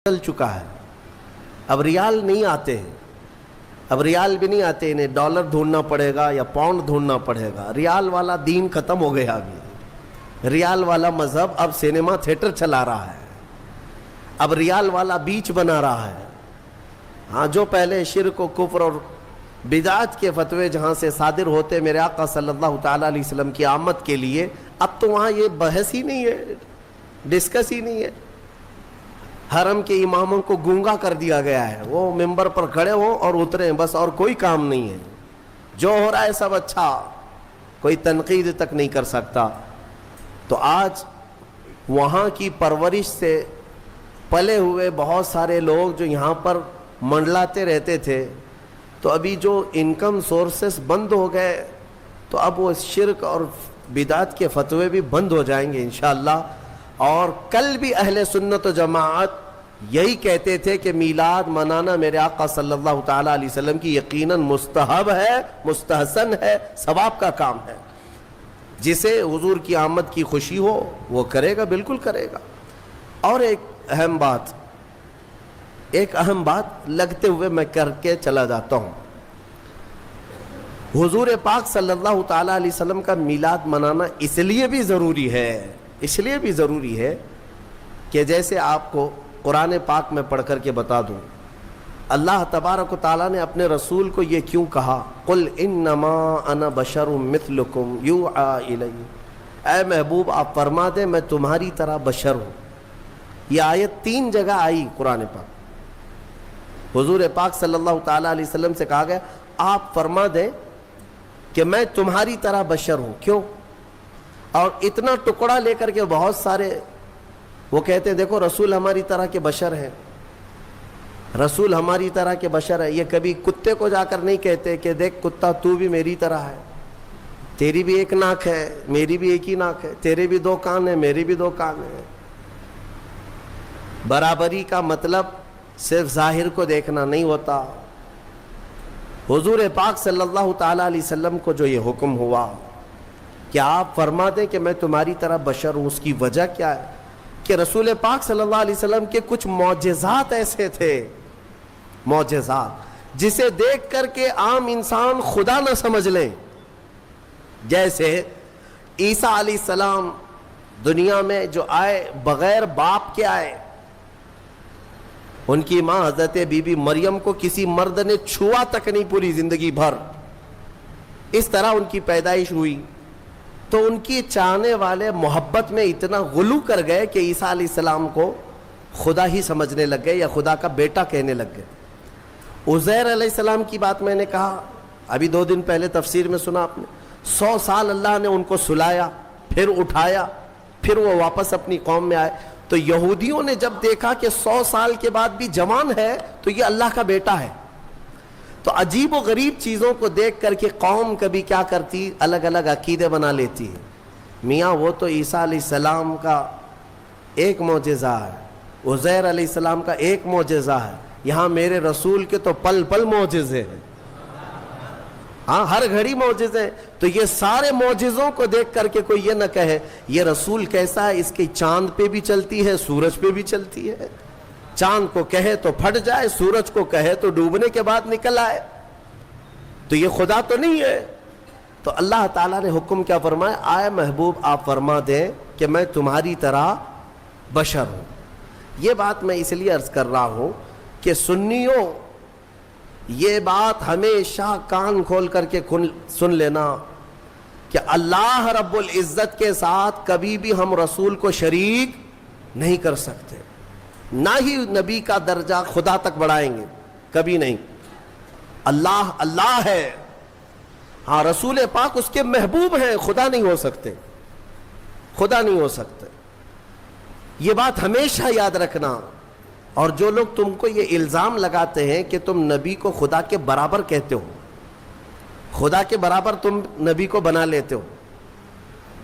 چل چکا ہے. اب ریال نہیں آتے ہیں, اب ریال بھی نہیں آتے, انہیں ڈالر ڈھونڈنا پڑے گا یا پاؤنڈ ڈھونڈنا پڑے گا. ریال والا دین ختم ہو گیا. ابھی ریال والا مذہب اب سینما تھیٹر چلا رہا ہے, اب ریال والا بیچ بنا رہا ہے. ہاں, جو پہلے شرک و کفر اور بدعت کے فتوے جہاں سے صادر ہوتے میرے آقا صلی اللہ تعالیٰ علیہ وسلم کی آمد کے لیے, اب تو وہاں یہ بحث ہی نہیں ہے, ڈسکس ہی نہیں ہے. حرم کے اماموں کو گونگا کر دیا گیا ہے, وہ ممبر پر کھڑے ہوں اور اتریں بس, اور کوئی کام نہیں ہے. جو ہو رہا ہے سب اچھا, کوئی تنقید تک نہیں کر سکتا. تو آج وہاں کی پرورش سے پلے ہوئے بہت سارے لوگ جو یہاں پر منڈلاتے رہتے تھے, تو ابھی جو انکم سورسز بند ہو گئے, تو اب وہ شرک اور بدعت کے فتوے بھی بند ہو جائیں گے انشاءاللہ. اور کل بھی اہل سنت و جماعت یہی کہتے تھے کہ میلاد منانا میرے آقا صلی اللہ تعالیٰ علیہ وسلم کی یقیناً مستحب ہے, مستحسن ہے, ثواب کا کام ہے. جسے حضور کی آمد کی خوشی ہو وہ کرے گا, بالکل کرے گا. اور ایک اہم بات لگتے ہوئے میں کر کے چلا جاتا ہوں. حضور پاک صلی اللہ تعالیٰ علیہ وسلم کا میلاد منانا اس لیے بھی ضروری ہے کہ جیسے آپ کو قرآن پاک میں پڑھ کر کے بتا دوں, اللہ تبارک و تعالیٰ نے اپنے رسول کو یہ کیوں کہا, قل انما انا بشر مثلکم یوحی الی. اے محبوب آپ فرما دیں میں تمہاری طرح بشر ہوں. یہ آیت 3 جگہ آئی قرآن پاک. حضور پاک صلی اللہ تعالیٰ علیہ وسلم سے کہا گیا آپ فرما دیں کہ میں تمہاری طرح بشر ہوں. کیوں؟ اور اتنا ٹکڑا لے کر کے بہت سارے وہ کہتے ہیں دیکھو رسول ہماری طرح کے بشر ہیں, رسول ہماری طرح کے بشر ہے. یہ کبھی کتے کو جا کر نہیں کہتے کہ دیکھ کتا تو بھی میری طرح ہے, تیری بھی ایک ناک ہے میری بھی ایک ہی ناک ہے, تیرے بھی 2 کان ہیں میرے بھی 2 کان ہیں. برابری کا مطلب صرف ظاہر کو دیکھنا نہیں ہوتا. حضور پاک صلی اللہ تعالیٰ علیہ وسلم کو جو یہ حکم ہوا کہ آپ فرما دیں کہ میں تمہاری طرح بشر ہوں, اس کی وجہ کیا ہے کہ رسول پاک صلی اللہ علیہ وسلم کے کچھ معجزات ایسے تھے, معجزات جسے دیکھ کر کے عام انسان خدا نہ سمجھ لیں. جیسے عیسیٰ علیہ السلام دنیا میں جو آئے بغیر باپ کے آئے, ان کی ماں حضرت بی بی مریم کو کسی مرد نے چھوا تک نہیں پوری زندگی بھر, اس طرح ان کی پیدائش ہوئی. تو ان کی چاہنے والے محبت میں اتنا غلو کر گئے کہ عیسیٰ علیہ السلام کو خدا ہی سمجھنے لگ گئے یا خدا کا بیٹا کہنے لگ گئے. عزیر علیہ السلام کی بات میں نے کہا ابھی 2 دن پہلے تفسیر میں سنا آپ نے, 100 سال اللہ نے ان کو سلایا, پھر اٹھایا, پھر وہ واپس اپنی قوم میں آئے. تو یہودیوں نے جب دیکھا کہ 100 سال کے بعد بھی جوان ہے تو یہ اللہ کا بیٹا ہے, تو عجیب و غریب چیزوں کو دیکھ کر کے قوم کبھی کیا کرتی, الگ الگ عقیدے بنا لیتی ہے. میاں وہ تو عیسیٰ علیہ السلام کا ایک معجزہ ہے, عزیر علیہ السلام کا ایک معجزہ ہے, یہاں میرے رسول کے تو پل پل معجزے ہیں, ہاں ہر گھڑی معجزے. تو یہ سارے معجزوں کو دیکھ کر کے کوئی یہ نہ کہے یہ رسول کیسا ہے, اس کی چاند پہ بھی چلتی ہے سورج پہ بھی چلتی ہے, چاند کو کہے تو پھٹ جائے, سورج کو کہے تو ڈوبنے کے بعد نکل آئے, تو یہ خدا تو نہیں ہے. تو اللہ تعالیٰ نے حکم کیا فرمایا, آئے محبوب آپ فرما دیں کہ میں تمہاری طرح بشر ہوں. یہ بات میں اس لیے عرض کر رہا ہوں کہ سنیوں یہ بات ہمیشہ کان کھول کر کے سن لینا کہ اللہ رب العزت کے ساتھ کبھی بھی ہم رسول کو شریک نہیں کر سکتے, نہ ہی نبی کا درجہ خدا تک بڑھائیں گے, کبھی نہیں. اللہ اللہ ہے, ہاں رسول پاک اس کے محبوب ہیں, خدا نہیں ہو سکتے, خدا نہیں ہو سکتے. یہ بات ہمیشہ یاد رکھنا. اور جو لوگ تم کو یہ الزام لگاتے ہیں کہ تم نبی کو خدا کے برابر کہتے ہو, خدا کے برابر تم نبی کو بنا لیتے ہو,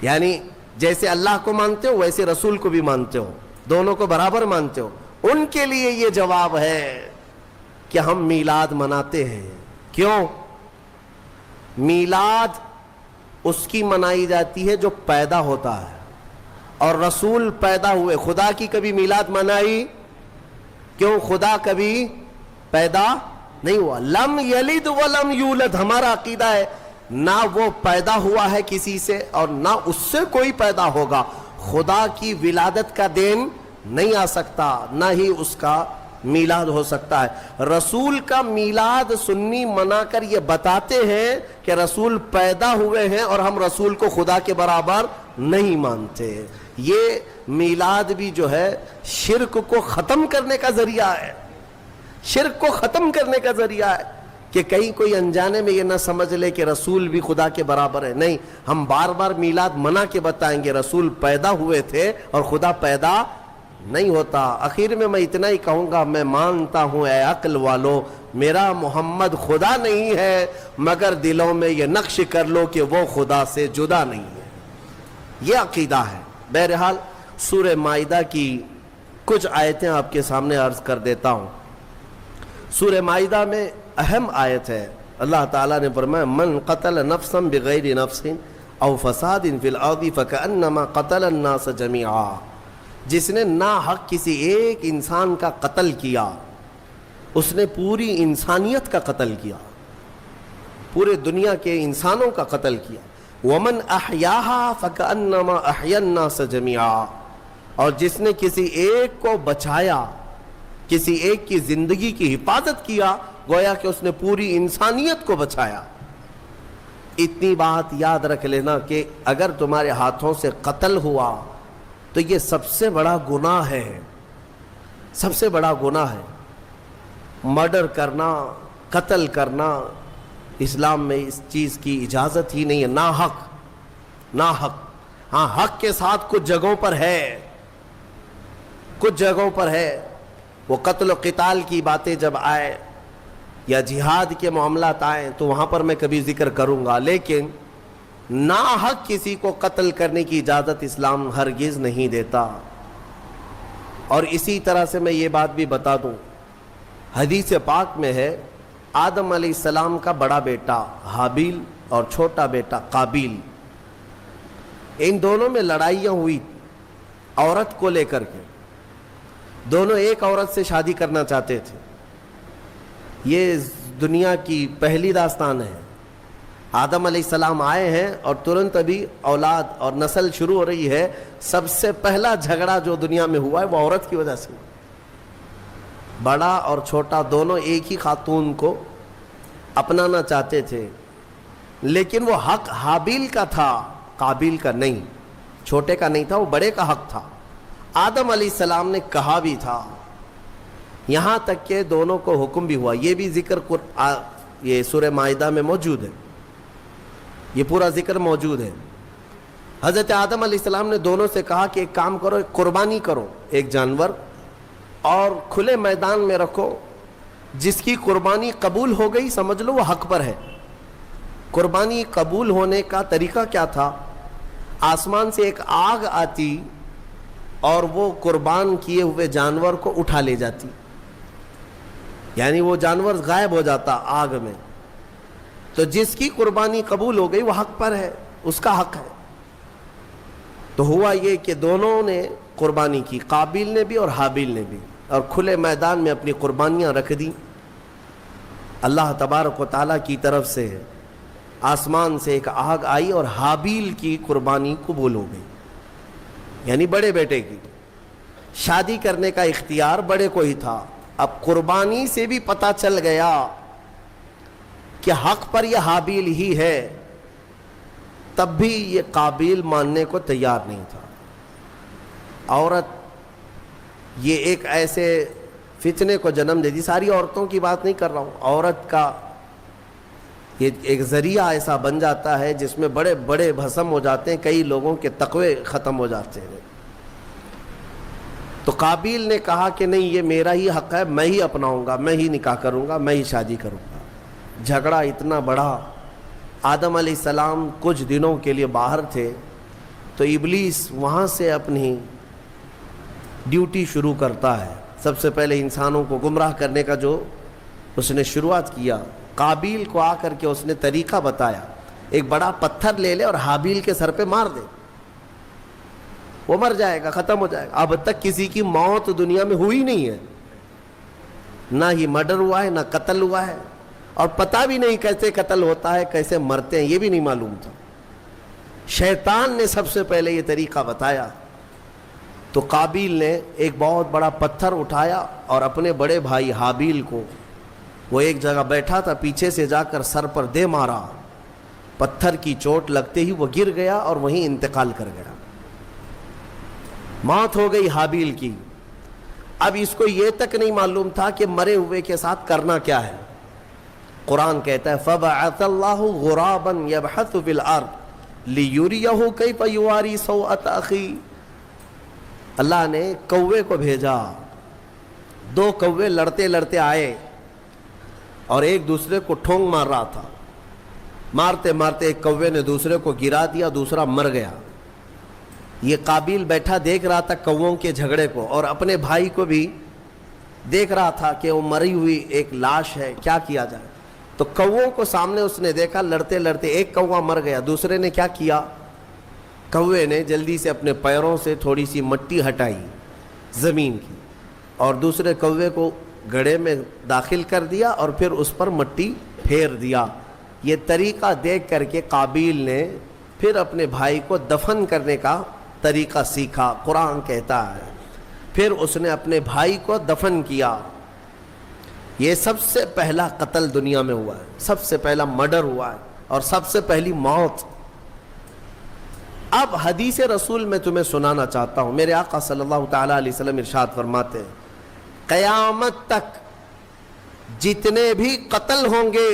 یعنی جیسے اللہ کو مانتے ہو ویسے رسول کو بھی مانتے ہو, دونوں کو برابر مانتے ہو, ان کے لیے یہ جواب ہے کہ ہم میلاد مناتے ہیں. کیوں؟ میلاد اس کی منائی جاتی ہے جو پیدا ہوتا ہے, اور رسول پیدا ہوئے, خدا کی کبھی میلاد منائی کیوں؟ خدا کبھی پیدا نہیں ہوا. لم یلد ولم یولد ہمارا عقیدہ ہے، نہ وہ پیدا ہوا ہے کسی سے اور نہ اس سے کوئی پیدا ہوگا. خدا کی ولادت کا دین نہیں آ سکتا، نہ ہی اس کا میلاد ہو سکتا ہے. رسول کا میلاد سنی منا کر یہ بتاتے ہیں کہ رسول پیدا ہوئے ہیں اور ہم رسول کو خدا کے برابر نہیں مانتے. یہ میلاد بھی جو ہے شرک کو ختم کرنے کا ذریعہ ہے، شرک کو ختم کرنے کا ذریعہ ہے کہ کہیں کوئی انجانے میں یہ نہ سمجھ لے کہ رسول بھی خدا کے برابر ہے. نہیں، ہم بار بار میلاد منا کے بتائیں گے رسول پیدا ہوئے تھے اور خدا پیدا نہیں ہوتا. آخر میں اتنا ہی کہوں گا، میں مانتا ہوں اے عقل والو، میرا محمد خدا نہیں ہے، مگر دلوں میں یہ نقش کر لو کہ وہ خدا سے جدا نہیں ہے. یہ عقیدہ ہے. بہرحال سورہ مائدہ کی کچھ آیتیں آپ کے سامنے عرض کر دیتا ہوں. سورہ مائدہ میں اہم آیت ہے. اللہ تعالیٰ نے فرمایا من قتل نفسا بغیر نفس او فساد فی الارض فکأنما قتل الناس جميعا. جس نے ناحق کسی ایک انسان کا قتل کیا، اس نے پوری انسانیت کا قتل کیا، پورے دنیا کے انسانوں کا قتل کیا. ومن احیاها فکأنما احیا الناس جميعا. اور جس نے کسی ایک کو بچایا، کسی ایک کی زندگی کی حفاظت کیا، گویا کہ اس نے پوری انسانیت کو بچایا. اتنی بات یاد رکھ لینا کہ اگر تمہارے ہاتھوں سے قتل ہوا تو یہ سب سے بڑا گناہ ہے، سب سے بڑا گناہ ہے. مرڈر کرنا، قتل کرنا، اسلام میں اس چیز کی اجازت ہی نہیں ہے. ناحق، ناحق. ہاں، حق کے ساتھ کچھ جگہوں پر ہے، کچھ جگہوں پر ہے. وہ قتل و قتال کی باتیں جب آئے یا جہاد کے معاملات آئیں تو وہاں پر میں کبھی ذکر کروں گا، لیکن ناحق کسی کو قتل کرنے کی اجازت اسلام ہرگز نہیں دیتا. اور اسی طرح سے میں یہ بات بھی بتا دوں، حدیث پاک میں ہے آدم علیہ السلام کا بڑا بیٹا حابیل اور چھوٹا بیٹا قابیل، ان دونوں میں لڑائیاں ہوئی عورت کو لے کر کے. دونوں ایک عورت سے شادی کرنا چاہتے تھے. یہ دنیا کی پہلی داستان ہے. آدم علیہ السلام آئے ہیں اور ترنت ابھی اولاد اور نسل شروع ہو رہی ہے. سب سے پہلا جھگڑا جو دنیا میں ہوا ہے وہ عورت کی وجہ سے. بڑا اور چھوٹا دونوں ایک ہی خاتون کو اپنانا چاہتے تھے، لیکن وہ حق حابیل کا تھا، قابیل کا نہیں. چھوٹے کا نہیں تھا، وہ بڑے کا حق تھا. آدم علیہ السلام نے کہا بھی تھا، یہاں تک کہ دونوں کو حکم بھی ہوا. یہ بھی ذکر یہ سورہ مائدہ میں موجود ہے، یہ پورا ذکر موجود ہے. حضرت آدم علیہ السلام نے دونوں سے کہا کہ ایک کام کرو، ایک قربانی کرو، ایک جانور، اور کھلے میدان میں رکھو. جس کی قربانی قبول ہو گئی سمجھ لو وہ حق پر ہے. قربانی قبول ہونے کا طریقہ کیا تھا؟ آسمان سے ایک آگ آتی اور وہ قربان کیے ہوئے جانور کو اٹھا لے جاتی، یعنی وہ جانور غائب ہو جاتا آگ میں. تو جس کی قربانی قبول ہو گئی وہ حق پر ہے، اس کا حق ہے. تو ہوا یہ کہ دونوں نے قربانی کی، قابیل نے بھی اور حابیل نے بھی، اور کھلے میدان میں اپنی قربانیاں رکھ دی. اللہ تبارک و تعالیٰ کی طرف سے آسمان سے ایک آگ آئی اور حابیل کی قربانی قبول ہو گئی، یعنی بڑے بیٹے کی. شادی کرنے کا اختیار بڑے کو ہی تھا. اب قربانی سے بھی پتہ چل گیا کہ حق پر یہ حابیل ہی ہے، تب بھی یہ قابیل ماننے کو تیار نہیں تھا. عورت یہ ایک ایسے فتنے کو جنم دے دی. ساری عورتوں کی بات نہیں کر رہا ہوں، عورت کا یہ ایک ذریعہ ایسا بن جاتا ہے جس میں بڑے بڑے بھسم ہو جاتے ہیں، کئی لوگوں کے تقوی ختم ہو جاتے ہیں. تو قابیل نے کہا کہ نہیں، یہ میرا ہی حق ہے، میں ہی اپناؤں گا، میں ہی نکاح کروں گا، میں ہی شادی کروں گا. جھگڑا اتنا بڑا. آدم علیہ السلام کچھ دنوں کے لیے باہر تھے تو ابلیس وہاں سے اپنی ڈیوٹی شروع کرتا ہے. سب سے پہلے انسانوں کو گمراہ کرنے کا جو اس نے شروعات کیا. قابیل کو آ کر کے اس نے طریقہ بتایا، ایک بڑا پتھر لے لے اور حابیل کے سر پہ مار دے، وہ مر جائے گا، ختم ہو جائے گا. اب تک کسی کی موت دنیا میں ہوئی نہیں ہے. نہ ہی مرڈر ہوا ہے نہ قتل ہوا ہے، اور پتہ بھی نہیں کیسے قتل ہوتا ہے، کیسے مرتے ہیں، یہ بھی نہیں معلوم تھا۔ شیطان نے سب سے پہلے یہ طریقہ بتایا۔ تو قابیل نے ایک بہت بڑا پتھر اٹھایا اور اپنے بڑے بھائی حابیل کو، وہ ایک جگہ بیٹھا تھا، پیچھے سے جا کر سر پر دے مارا۔ پتھر کی چوٹ لگتے ہی وہ گر گیا اور وہیں انتقال کر گیا، موت ہو گئی حابیل کی۔ اب اس کو یہ تک نہیں معلوم تھا کہ مرے ہوئے کے ساتھ کرنا کیا ہے۔ قرآن کہتا ہے فَبَعَثَ اللَّهُ غُرَابًا يَبْحَثُ فِي الْأَرْضِ لِيُرِيَهُ كَيْفَ يُوَارِي سَوْءَةَ أَخِيهِ، اللہ نے کوے کو بھیجا۔ دو کوے لڑتے لڑتے آئے اور ایک دوسرے کو ٹھونگ مار رہا تھا۔ مارتے مارتے ایک کوے نے دوسرے کو گرا دیا، دوسرا مر گیا۔ یہ قابیل بیٹھا دیکھ رہا تھا کووں کے جھگڑے کو، اور اپنے بھائی کو بھی دیکھ رہا تھا کہ وہ مری ہوئی ایک لاش ہے، کیا کیا جائے۔ تو کووں کو سامنے اس نے دیکھا، لڑتے لڑتے ایک کوا مر گیا، دوسرے نے کیا کیا، کوے نے جلدی سے اپنے پیروں سے تھوڑی سی مٹی ہٹائی زمین کی، اور دوسرے کوے کو گڑھے میں داخل کر دیا اور پھر اس پر مٹی پھیر دیا۔ یہ طریقہ دیکھ کر کے قابیل نے پھر اپنے بھائی کو دفن کرنے کا طریقہ سیکھا۔ قرآن کہتا ہے پھر اس نے اپنے بھائی کو دفن کیا۔ یہ سب سے پہلا قتل دنیا میں ہوا ہے، سب سے پہلا مرڈر ہوا ہے، اور سب سے پہلی موت۔ اب حدیث رسول میں تمہیں سنانا چاہتا ہوں۔ میرے آقا صلی اللہ تعالیٰ علیہ وسلم ارشاد فرماتے ہیں قیامت تک جتنے بھی قتل ہوں گے،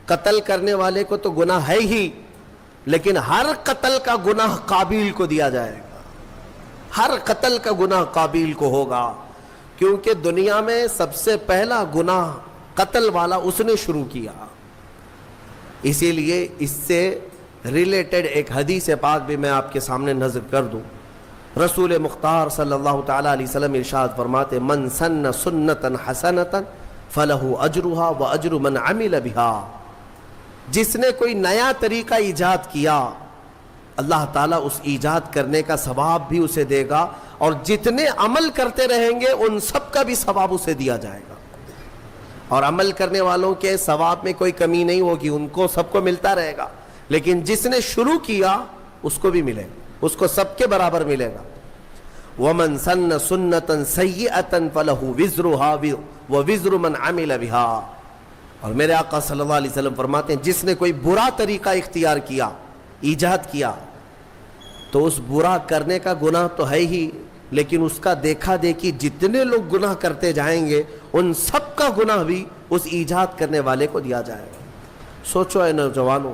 قتل کرنے والے کو تو گناہ ہے ہی، لیکن ہر قتل کا گناہ قابیل کو دیا جائے گا۔ ہر قتل کا گناہ قابیل کو ہوگا، کیونکہ دنیا میں سب سے پہلا گناہ قتل والا اس نے شروع کیا۔ اسی لیے اس سے ریلیٹڈ ایک حدیث پاک بھی میں آپ کے سامنے نظر کر دوں۔ رسول مختار صلی اللہ تعالیٰ علیہ وسلم ارشاد فرماتے من سن سنتا حسنتا فلہ اجرہا واجر من عمل بہا، جس نے کوئی نیا طریقہ ایجاد کیا، اللہ تعالیٰ اس ایجاد کرنے کا ثواب بھی اسے دے گا، اور جتنے عمل کرتے رہیں گے ان سب کا بھی ثواب اسے دیا جائے گا، اور عمل کرنے والوں کے ثواب میں کوئی کمی نہیں ہوگی، ان کو سب کو ملتا رہے گا، لیکن جس نے شروع کیا اس کو بھی ملے گا، اس کو سب کے برابر ملے گا۔ وَمَن سَنَّ سُنَّةً سَيِّئَةً فَلَهُ وِزْرُهَا وَوِزْرُ مَنْ عَمِلَ بِهَا، اور میرے آقا صلی اللہ علیہ وسلم فرماتے ہیں جس نے کوئی برا طریقہ اختیار کیا، ایجاد کیا، تو اس برا کرنے کا گناہ تو ہے ہی، لیکن اس کا دیکھا دیکھی جتنے لوگ گناہ کرتے جائیں گے ان سب کا گناہ بھی اس ایجاد کرنے والے کو دیا جائے گا۔ سوچو اے نوجوانوں،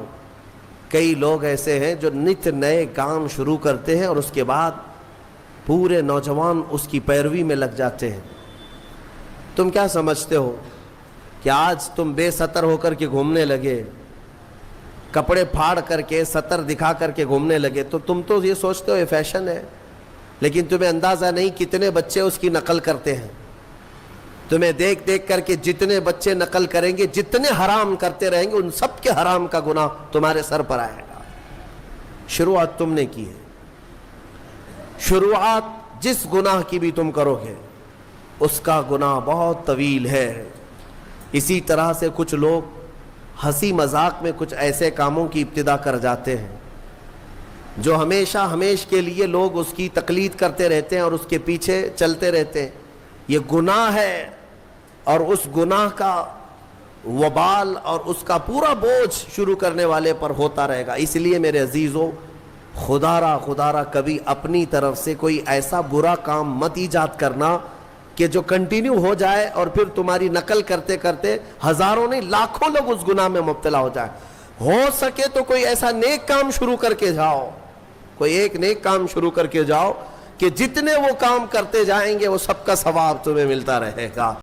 کئی لوگ ایسے ہیں جو نت نئے کام شروع کرتے ہیں اور اس کے بعد پورے نوجوان اس کی پیروی میں لگ جاتے ہیں۔ تم کیا سمجھتے ہو کہ آج تم بے ستر ہو کر کے گھومنے لگے، کپڑے پھاڑ کر کے ستر دکھا کر کے گھومنے لگے، تو تم تو یہ سوچتے ہو یہ فیشن ہے، لیکن تمہیں اندازہ نہیں کتنے بچے اس کی نقل کرتے ہیں۔ تمہیں دیکھ دیکھ کر کے جتنے بچے نقل کریں گے، جتنے حرام کرتے رہیں گے، ان سب کے حرام کا گناہ تمہارے سر پر آئے گا۔ شروعات تم نے کی ہے، شروعات جس گناہ کی بھی تم کرو گے اس کا گناہ بہت طویل ہے۔ اسی طرح سے کچھ لوگ ہنسی مذاق میں کچھ ایسے کاموں کی ابتدا کر جاتے ہیں جو ہمیشہ ہمیش کے لیے لوگ اس کی تقلید کرتے رہتے ہیں اور اس کے پیچھے چلتے رہتے ہیں۔ یہ گناہ ہے، اور اس گناہ کا وبال اور اس کا پورا بوجھ شروع کرنے والے پر ہوتا رہے گا۔ اس لیے میرے عزیزو، خدا را کبھی اپنی طرف سے کوئی ایسا برا کام مت ایجاد کرنا کہ جو کنٹینیو ہو جائے اور پھر تمہاری نقل کرتے کرتے ہزاروں نہیں لاکھوں لوگ اس گناہ میں مبتلا ہو جائے۔ ہو سکے تو کوئی ایسا نیک کام شروع کر کے جاؤ، کوئی ایک نیک کام شروع کر کے جاؤ کہ جتنے وہ کام کرتے جائیں گے وہ سب کا ثواب تمہیں ملتا رہے گا۔